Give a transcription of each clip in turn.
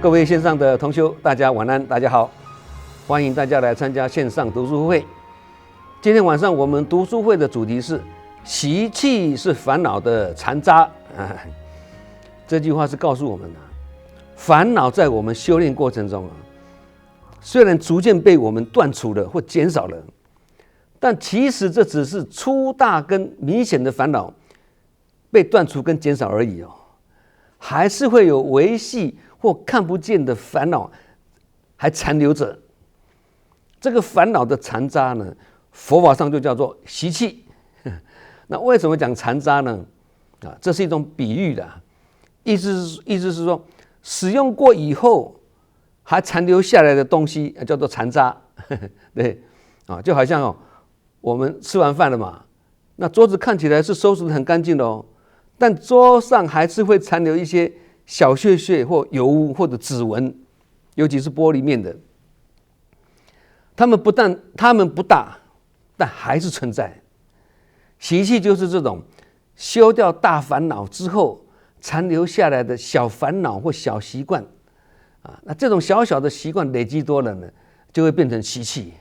各位线上的同修，大家晚安，大家好，欢迎大家来参加线上读书会。今天晚上我们读书会的主题是习气是烦恼的残渣。这句话是告诉我们的，烦恼在我们修炼过程中虽然逐渐被我们断除了或减少了，但其实这只是粗大跟明显的烦恼被断除跟减少而已还是会有维系或看不见的烦恼还残留着。这个烦恼的残渣呢，佛法上就叫做习气。那为什么讲残渣呢？这是一种比喻的，意思是说，使用过以后还残留下来的东西叫做残渣。对，就好像我们吃完饭了嘛，那桌子看起来是收拾得很干净的但桌上还是会残留一些小屑屑或油污或者指纹，尤其是玻璃面的。它们不大，但还是存在。习气就是这种修掉大烦恼之后残留下来的小烦恼或小习惯那这种小小的习惯累积多了呢，就会变成习气。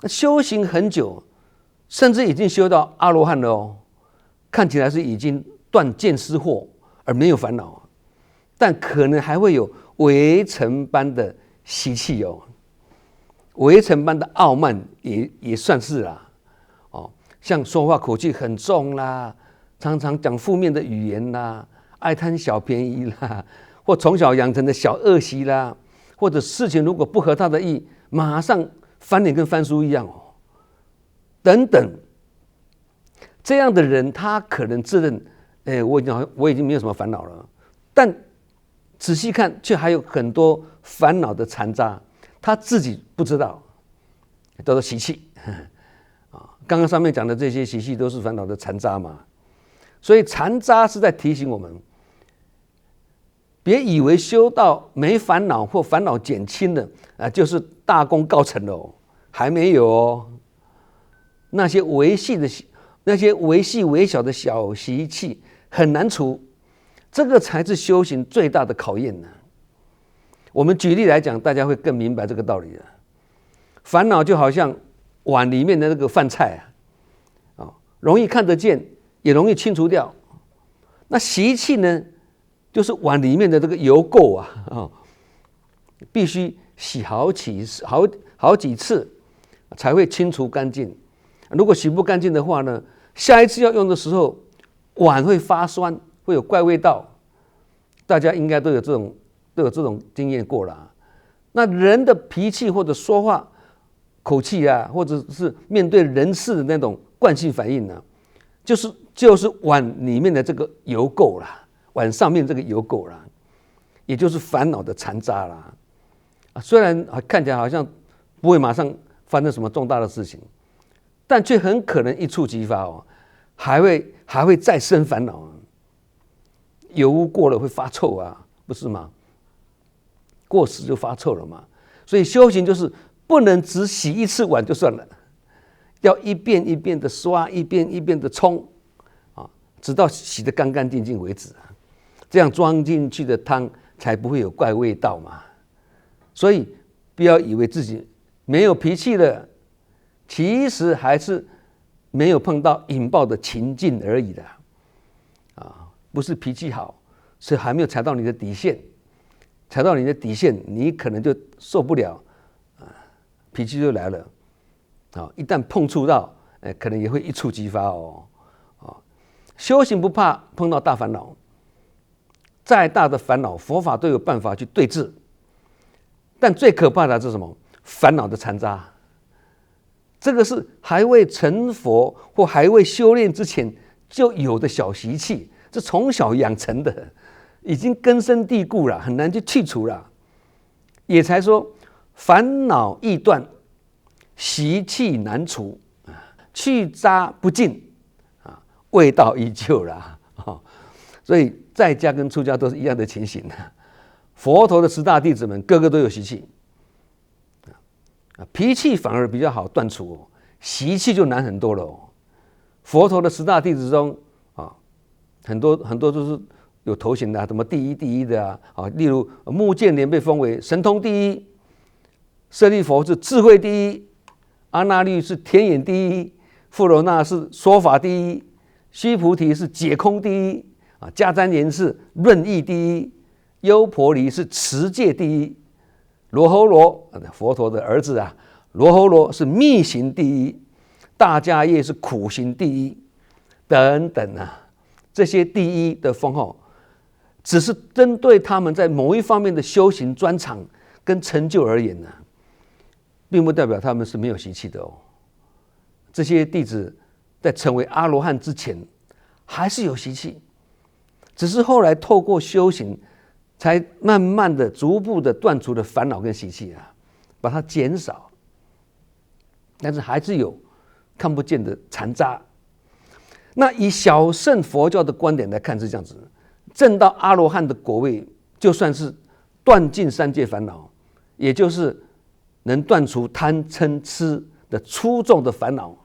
那修行很久，甚至已经修到阿罗汉了看起来是已经断见思惑而没有烦恼，但可能还会有微尘般的习气微尘般的傲慢也算是啦像说话口气很重啦，常常讲负面的语言啦，爱贪小便宜啦，或从小养成的小恶习啦，或者事情如果不合他的意，马上翻脸跟翻书一样等等。这样的人他可能自认我已经没有什么烦恼了，但仔细看却还有很多烦恼的残渣，他自己不知道，叫做习气刚刚上面讲的这些习气都是烦恼的残渣嘛，所以残渣是在提醒我们，别以为修到没烦恼或烦恼减轻了就是大功告成了还没有那些微细微小的小习气很难除，这个才是修行最大的考验呢。我们举例来讲，大家会更明白这个道理了。烦恼就好像碗里面的那个饭菜容易看得见，也容易清除掉。那习气呢，就是碗里面的这个油垢必须洗好几次才会清除干净。如果洗不干净的话呢，下一次要用的时候，碗会发酸，会有怪味道。大家应该都有这种经验过了那人的脾气或者说话口气或者是面对人事的那种惯性反应就是碗里面的这个油垢啦，碗上面这个油垢啦，也就是烦恼的残渣啦虽然看起来好像不会马上发生什么重大的事情，但却很可能一触即发还会再生烦恼油污过了会发臭不是吗？过时就发臭了嘛。所以修行就是不能只洗一次碗就算了，要一遍一遍的刷，一遍一遍的冲直到洗得干干净净为止这样装进去的汤才不会有怪味道嘛。所以不要以为自己没有脾气了，其实还是没有碰到引爆的情境而已的不是脾气好，是还没有踩到你的底线，踩到你的底线，你可能就受不了脾气就来了一旦碰触到可能也会一触即发修行不怕碰到大烦恼，再大的烦恼佛法都有办法去对治，但最可怕的是什么？烦恼的残渣。这个是还未成佛或还未修炼之前就有的小习气，这从小养成的，已经根深蒂固了，很难去除了。也才说烦恼易断，习气难除，去渣不尽味道依旧啦所以在家跟出家都是一样的情形佛陀的10大弟子们个个都有习气脾气反而比较好断除习气就难很多了佛陀的10大弟子中很多都是有头衔的什么第一的例如目犍连被封为神通第一，舍利佛是智慧第一，阿那律是天眼第一，富罗那是说法第一，须菩提是解空第一，迦旃延是论义第一，优婆离是持戒第一，罗睺罗佛陀的儿子罗睺罗是密行第一，大迦叶是苦行第一，等等这些第一的封号，只是针对他们在某一方面的修行专长跟成就而言并不代表他们是没有习气的这些弟子在成为阿罗汉之前还是有习气，只是后来透过修行才慢慢的逐步的断除了烦恼跟习气把它减少，但是还是有看不见的残渣。那以小乘佛教的观点来看是这样子，证到阿罗汉的果位，就算是断尽三界烦恼，也就是能断除贪嗔痴的粗重的烦恼，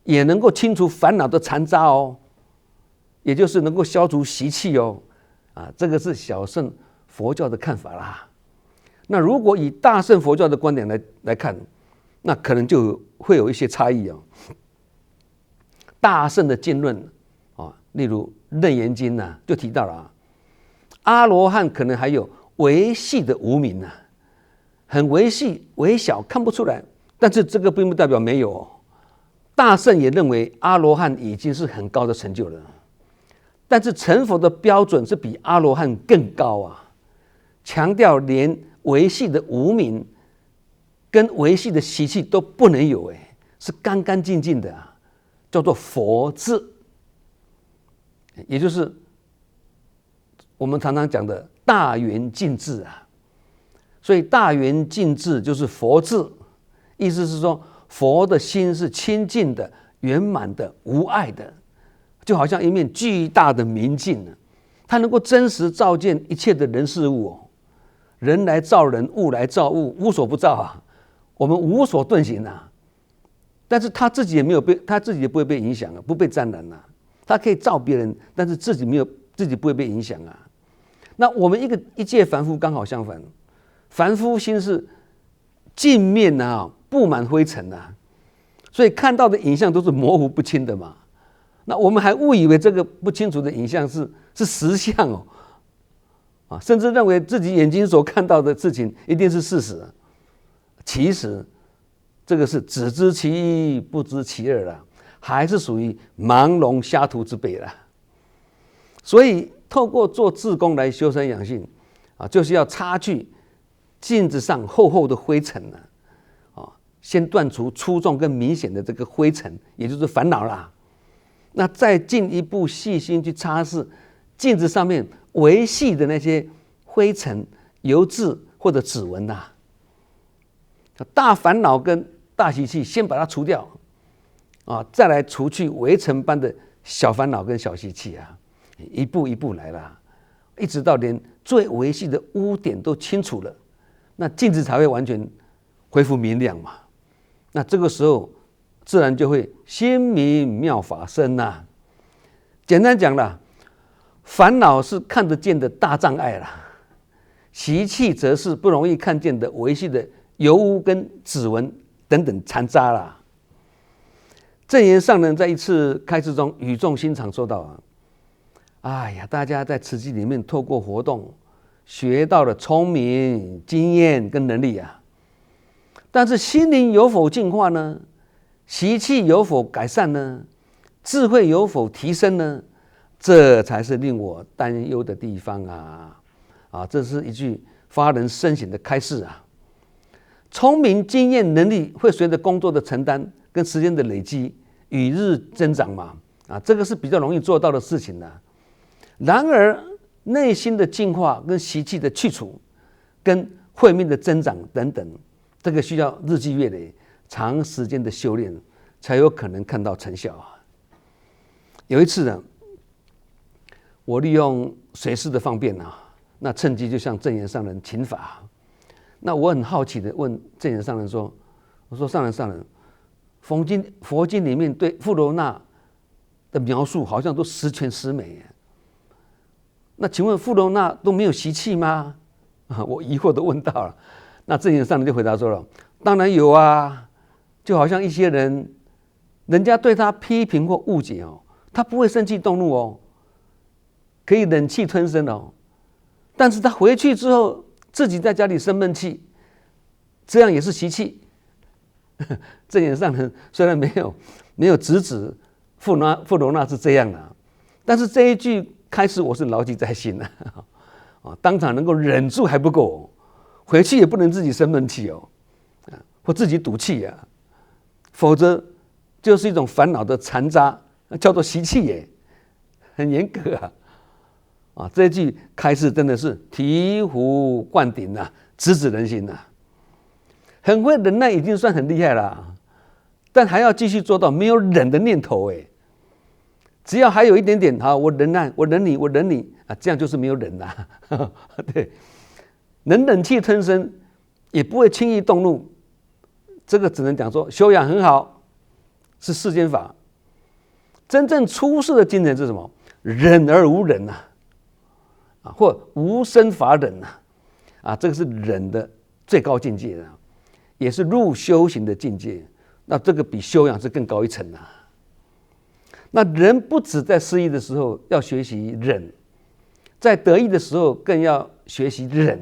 也能够清除烦恼的残渣也就是能够消除习气这个是小乘佛教的看法啦。那如果以大乘佛教的观点来看，那可能就会有一些差异大乘的经论例如《楞严经》就提到了阿罗汉可能还有微细的无明很微细微小看不出来，但是这个并不代表没有大乘也认为阿罗汉已经是很高的成就了，但是成佛的标准是比阿罗汉更高强调连微细的无明跟微细的习气都不能有是干干净净的叫做佛智，也就是我们常常讲的大圆净智所以大圆净智就是佛智，意思是说佛的心是清净的、圆满的、无碍的，就好像一面巨大的明镜它能够真实照见一切的人事物人来照人，物来照物，无所不照我们无所遁形但是他自己也没有他自己也不会被影响不被沾染他可以照别人，但是自己不会被影响那我们一介凡夫刚好相反，凡夫心是镜面布满灰尘所以看到的影像都是模糊不清的嘛。那我们还误以为这个不清楚的影像是实相甚至认为自己眼睛所看到的事情一定是事实其实这个是只知其一不知其二还是属于盲聋瞎徒之辈所以透过做志工来修身养性就是要擦去镜子上厚厚的灰尘先断除粗重跟明显的这个灰尘，也就是烦恼那再进一步细心去擦拭镜子上面微细的那些灰尘、油渍或者指纹大烦恼跟大习气先把它除掉再来除去微尘般的小烦恼跟小习气一步一步来一直到连最微细的污点都清除了，那镜子才会完全恢复明亮嘛。那这个时候自然就会心明妙法生简单讲烦恼是看得见的大障碍习气则是不容易看见的微细的油污跟指纹等等残渣证严上人在一次开示中语重心长说道哎呀，大家在慈济里面透过活动学到了聪明、经验跟能力但是心灵有否进化呢？习气有否改善呢？智慧有否提升呢？这才是令我担忧的地方这是一句发人深省的开示聪明、经验、能力会随着工作的承担跟时间的累积与日增长嘛这个是比较容易做到的事情然而内心的进化跟习气的去除跟慧命的增长等等，这个需要日积月累长时间的修炼才有可能看到成效有一次我利用随事的方便那趁机就向证严上人请法那我很好奇的问证严上人说，我说上人佛经里面对富罗那的描述好像都十全十美那请问富罗那都没有习气吗？我疑惑的问到了。那证严上人就回答说了，当然有啊，就好像一些人，人家对他批评或误解哦，他不会生气动怒哦，可以忍气吞声哦，但是他回去之后自己在家里生闷气，这样也是习气。证严上人虽然没有直指富罗那是这样的，但是这一句开示我是牢记在心的。当场能够忍住还不够，回去也不能自己生闷气哦，或自己赌气啊，否则就是一种烦恼的残渣，叫做习气耶，很严格啊。这一句开示真的是醍醐灌顶啊，直指人心啊。很会忍耐已经算很厉害了，但还要继续做到没有忍的念头哎。只要还有一点点好，我忍耐，我忍你啊，这样就是没有忍啦。对，能忍气吞声，也不会轻易动怒，这个只能讲说修养很好，是世间法。真正出世的精神是什么？忍而无忍呐，或无生法忍呐，这个是忍的最高境界的，也是入修行的境界。那这个比修养是更高一层呐。那人不止在失意的时候要学习忍，在得意的时候更要学习忍，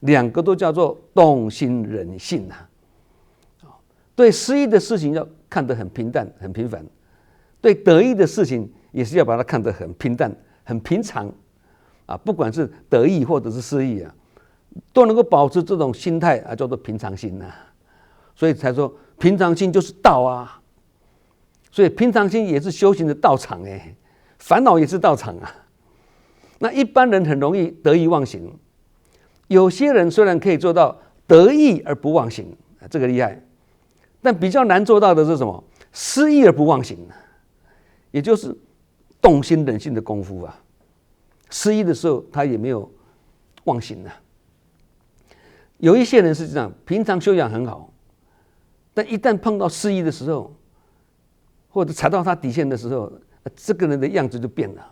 两个都叫做动心忍性啊。对失意的事情要看得很平淡、很平凡，对得意的事情也是要把它看得很平淡、很平常啊。不管是得意或者是失意啊，都能够保持这种心态啊，叫做平常心啊。所以才说平常心就是道啊。所以平常心也是修行的道场哎，烦恼也是道场啊。那一般人很容易得意忘形，有些人虽然可以做到得意而不忘形，这个厉害，但比较难做到的是什么？失意而不忘形，也就是动心忍性的功夫啊。失意的时候他也没有忘形啊。有一些人是这样，平常修养很好，但一旦碰到失意的时候，或者踩到他底线的时候，这个人的样子就变了，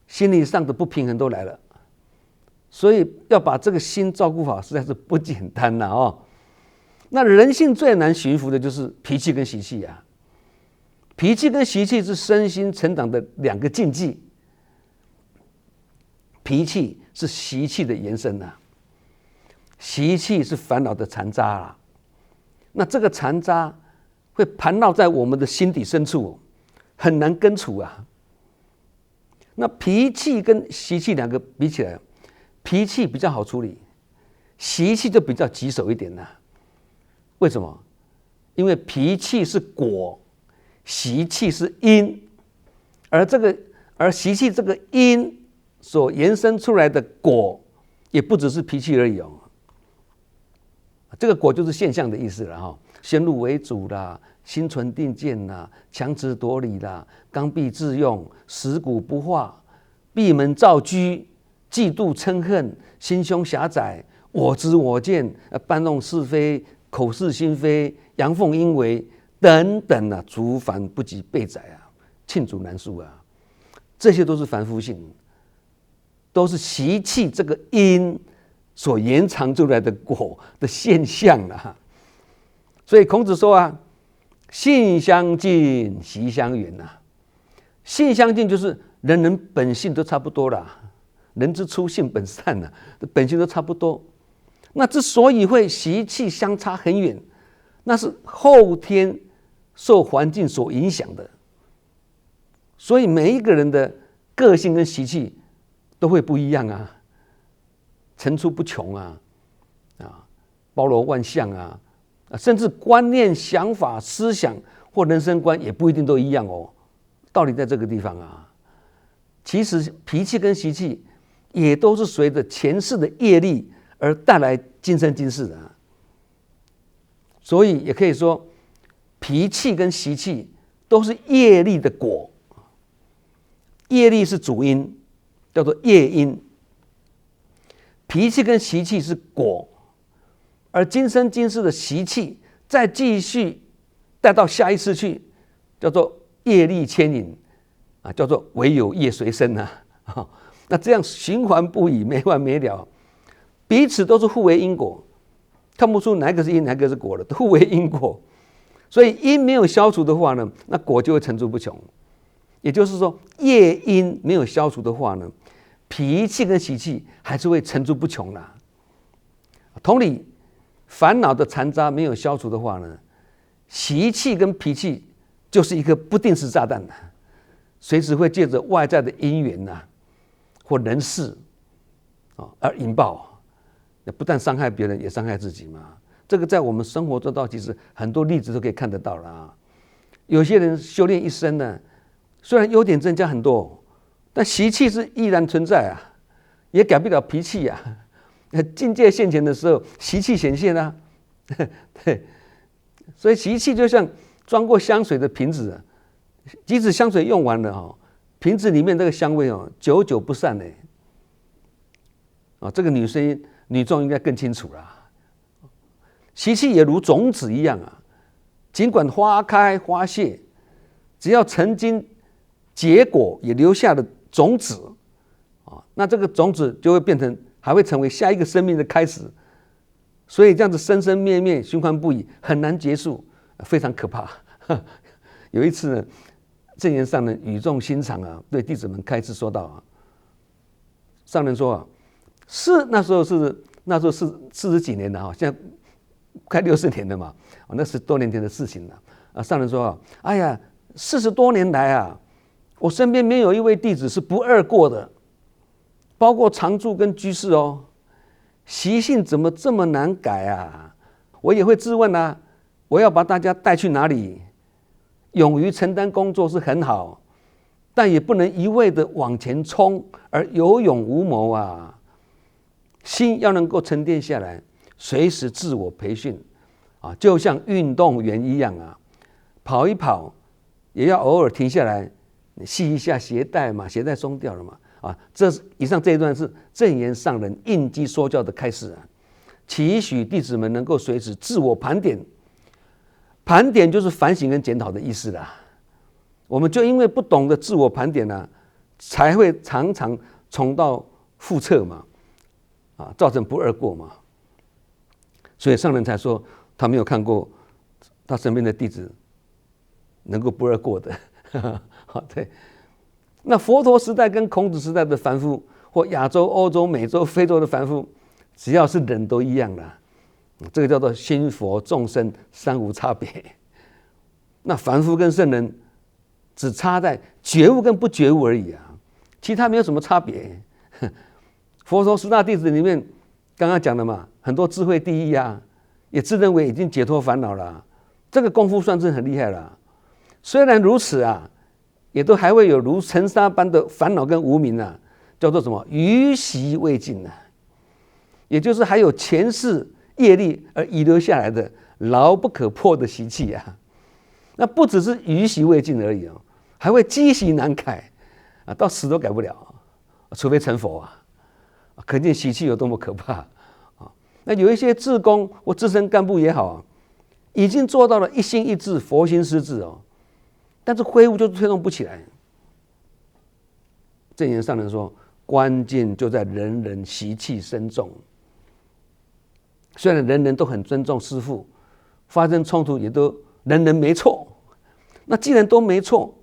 心理上的不平衡都来了。所以要把这个心照顾好，实在是不简单了哦。那人性最难驯服的就是脾气跟习气啊。脾气跟习气是身心成长的两个禁忌。脾气是习气的延伸啊，习气是烦恼的残渣啊。那这个残渣会盘绕在我们的心底深处，很难根除啊。那脾气跟习气两个比起来，脾气比较好处理，习气就比较棘手一点啦。为什么？因为脾气是果，习气是因，而习气这个因所延伸出来的果，也不只是脾气而已哦。这个果就是现象的意思了哈。先入为主啦，心存定见啦，强词夺理啦，刚愎自用，食古不化，闭门造车，嫉妒嗔恨，心胸狭窄，我执我见，搬弄是非，口是心非，阳奉阴违等等啊，诸凡不及备载啊，罄竹难书啊。这些都是凡夫性，都是习气这个因所延长出来的果的现象啊。所以孔子说啊，性相近，习相远啊。性相近就是人人本性都差不多啦，人之初性本善啊，本性都差不多。那之所以会习气相差很远，那是后天受环境所影响的。所以每一个人的个性跟习气都会不一样啊，层出不穷啊，包罗万象啊。甚至观念、想法、思想或人生观也不一定都一样哦。道理在这个地方啊。其实脾气跟习气也都是随着前世的业力而带来今生今世的啊。所以也可以说，脾气跟习气都是业力的果。业力是主因，叫做业因。脾气跟习气是果。而今生今世的习气再继续带到下一次去，叫做业力牵引啊，叫做唯有业随身啊。那这样循环不已，没完没了，彼此都是互为因果，看不出哪个是因，哪个是果的，互为因果。所以因没有消除的话呢，那果就会层出不穷。也就是说，业因没有消除的话呢，脾气跟习气还是会层出不穷啦。同理，烦恼的残渣没有消除的话呢，习气跟脾气就是一个不定时炸弹，随时会借着外在的因缘或人事而引爆，不但伤害别人，也伤害自己嘛。这个在我们生活中其实很多例子都可以看得到啦。有些人修炼一生呢，虽然优点增加很多，但习气是依然存在啊，也改不了脾气啊。境界现前的时候，习气显现啊。对，所以习气就像装过香水的瓶子，即使香水用完了瓶子里面这个香味久久不散呢。这个女众应该更清楚啦。习气也如种子一样啊，尽管花开花谢，只要曾经结果也留下了种子那这个种子就会变成，还会成为下一个生命的开始。所以这样子生生灭灭，循环不已，很难结束，非常可怕。有一次呢，证严上人语重心长对弟子们开示说道上人说那时候是40几年了现在快60年了嘛，那10多年前的事情了上人说哎呀，40多年来我身边没有一位弟子是不二过的，包括常住跟居士习性怎么这么难改我也会自问我要把大家带去哪里？勇于承担工作是很好，但也不能一味的往前冲而有勇无谋心要能够沉淀下来，随时自我培训就像运动员一样跑一跑也要偶尔停下来系一下鞋带嘛，鞋带松掉了嘛以上这一段是证严上人应机说教的开示期许弟子们能够随时自我盘点，盘点就是反省跟检讨的意思啦。我们就因为不懂得自我盘点才会常常重蹈覆辙嘛造成不二过嘛。所以上人才说他没有看过他身边的弟子能够不二过的对。那佛陀时代跟孔子时代的凡夫，或亚洲、欧洲、美洲、非洲的凡夫，只要是人都一样啦。这个叫做心佛众生三无差别。那凡夫跟圣人只差在觉悟跟不觉悟而已其他没有什么差别。佛陀10大弟子里面，刚刚讲的嘛，很多智慧第一也自认为已经解脱烦恼了，这个功夫算是很厉害了。虽然如此也都还会有如尘沙般的烦恼跟无明叫做什么余习未尽也就是还有前世业力而遗留下来的牢不可破的习气那不只是余习未尽而已还会积习难改到死都改不了，除非成佛可见习气有多么可怕那有一些志工或资深干部也好已经做到了一心一志佛心施志但是挥舞就是推动不起来。证严上人说，关键就在人人习气深重。虽然人人都很尊重师父，发生冲突也都人人没错。那既然都没错，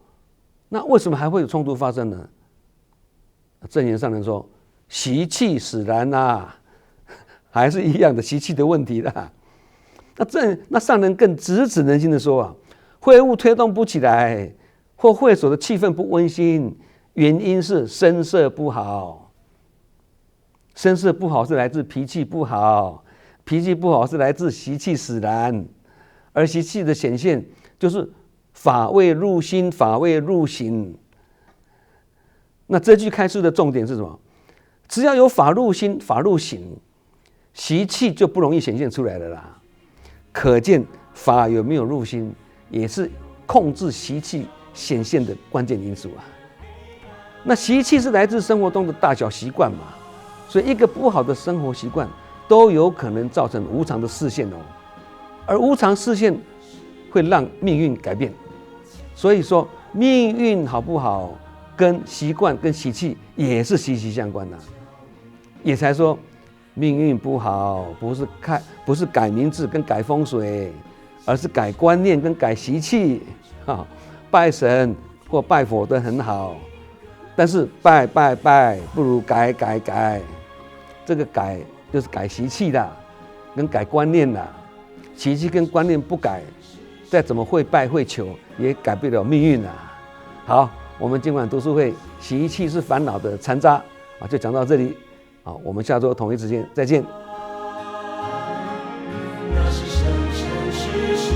那为什么还会有冲突发生呢？证严上人说，习气使然还是一样的习气的问题啦。那上人更直指人心的说会务推动不起来，或会所的气氛不温馨，原因是声色不好。声色不好是来自脾气不好，脾气不好是来自习气使然，而习气的显现就是法未入心，法未入行。那这句开示的重点是什么？只要有法入心，法入行，习气就不容易显现出来了啦。可见法有没有入心，也是控制习气显现的关键因素那习气是来自生活中的大小习惯嘛，所以一个不好的生活习惯都有可能造成无常的视线而无常视线会让命运改变。所以说命运好不好，跟习惯跟习气也是息息相关的，也才说命运不好，不是改名字跟改风水，而是改观念跟改习气。拜神或拜佛都很好，但是拜不如改。这个改就是改习气的，跟改观念的。习气跟观念不改，再怎么会拜会求，也改不了命运啊。好，我们今晚读书会习气是烦恼的残渣啊，就讲到这里啊，我们下周同一时间再见。那是生生世世